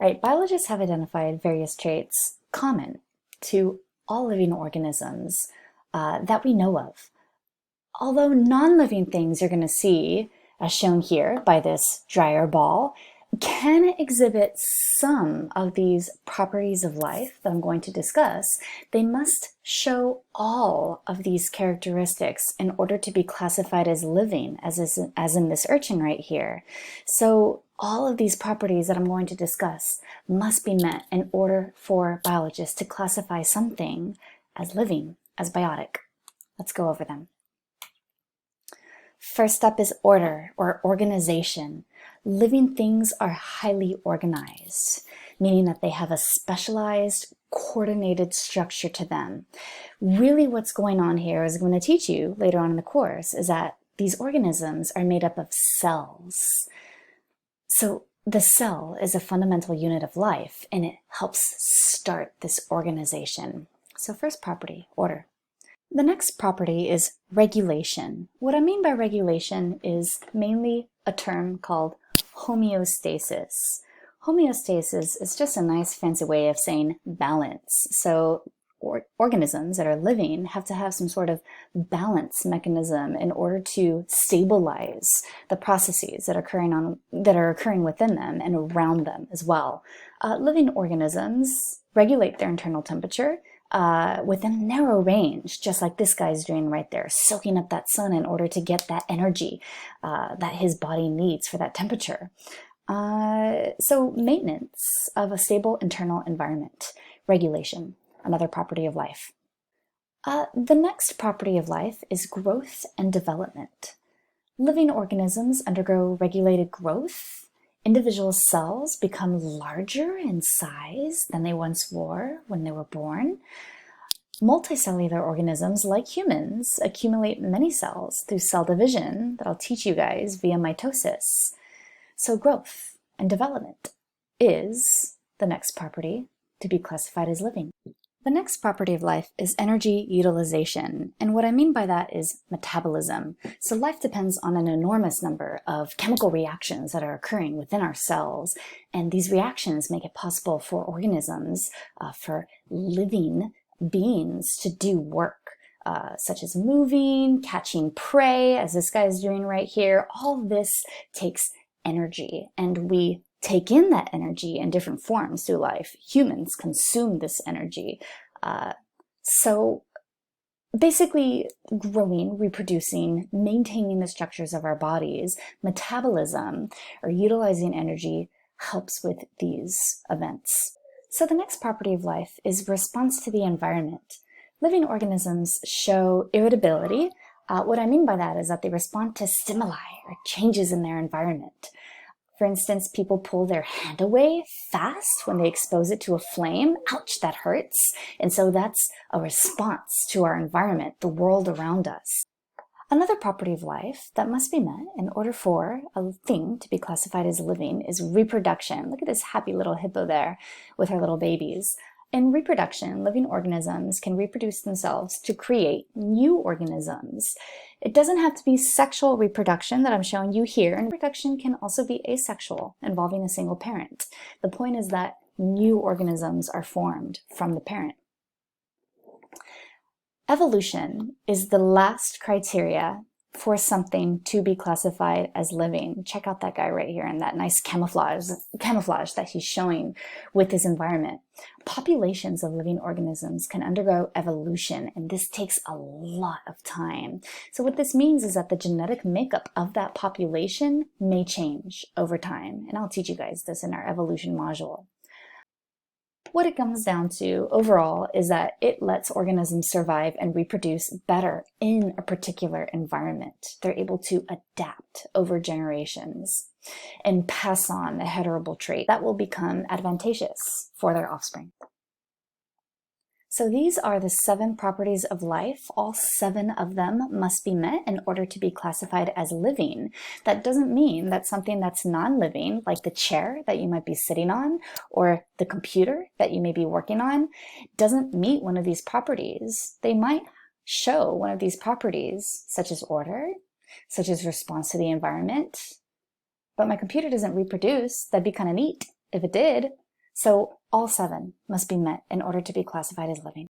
Right, biologists have identified various traits common to all living organisms that we know of. Although non-living things you're going to see, as shown here by this dryer ball, can exhibit some of these properties of life that I'm going to discuss, they must show all of these characteristics in order to be classified as living, as in this urchin right here. So all of these properties that I'm going to discuss must be met in order for biologists to classify something as living, as biotic. Let's go over them. First up is order or organization. Living things are highly organized, meaning that they have a specialized, coordinated structure to them. Really what's going on here, as I'm going to teach you later on in the course, is that these organisms are made up of cells. So the cell is a fundamental unit of life, and it helps start this organization. So first property, order. The next property is regulation. What I mean by regulation is mainly a term called homeostasis. Homeostasis is just a nice fancy way of saying balance. So organisms that are living have to have some sort of balance mechanism in order to stabilize the processes that are occurring within them and around them as well. Living organisms regulate their internal temperature within a narrow range, just like this guy's doing right there, soaking up that sun in order to get that energy that his body needs for that temperature. So maintenance of a stable internal environment, regulation, another property of life. The next property of life is growth and development. Living organisms undergo regulated growth. Individual cells become larger in size than they once were when they were born. Multicellular organisms, like humans, accumulate many cells through cell division that I'll teach you guys via mitosis. So growth and development is the next property to be classified as living. The next property of life is energy utilization, and what I mean by that is metabolism. So life depends on an enormous number of chemical reactions that are occurring within our cells, and these reactions make it possible for organisms, for living beings to do work, such as moving, catching prey, as this guy is doing right here. All this takes energy, and we take in that energy in different forms through life. Humans consume this energy. So basically growing, reproducing, maintaining the structures of our bodies, metabolism, or utilizing energy helps with these events. So the next property of life is response to the environment. Living organisms show irritability. What I mean by that is that they respond to stimuli or changes in their environment. For instance, people pull their hand away fast when they expose it to a flame. Ouch, that hurts. And so that's a response to our environment, the world around us. Another property of life that must be met in order for a thing to be classified as living is reproduction. Look at this happy little hippo there with her little babies. In reproduction, living organisms can reproduce themselves to create new organisms. It doesn't have to be sexual reproduction that I'm showing you here, and reproduction can also be asexual, involving a single parent. The point is that new organisms are formed from the parent. Evolution is the last criteria for something to be classified as living. Check out that guy right here and that nice camouflage that he's showing with his environment. Populations of living organisms can undergo evolution, and this takes a lot of time. So what this means is that the genetic makeup of that population may change over time, and I'll teach you guys this in our evolution module. What it comes down to overall is that it lets organisms survive and reproduce better in a particular environment. They're able to adapt over generations and pass on a heritable trait that will become advantageous for their offspring. So these are the 7 properties of life. All 7 of them must be met in order to be classified as living. That doesn't mean that something that's non-living, like the chair that you might be sitting on or the computer that you may be working on, doesn't meet one of these properties. They might show one of these properties, such as order, such as response to the environment, but my computer doesn't reproduce. That'd be kind of neat if it did. So all 7 must be met in order to be classified as living.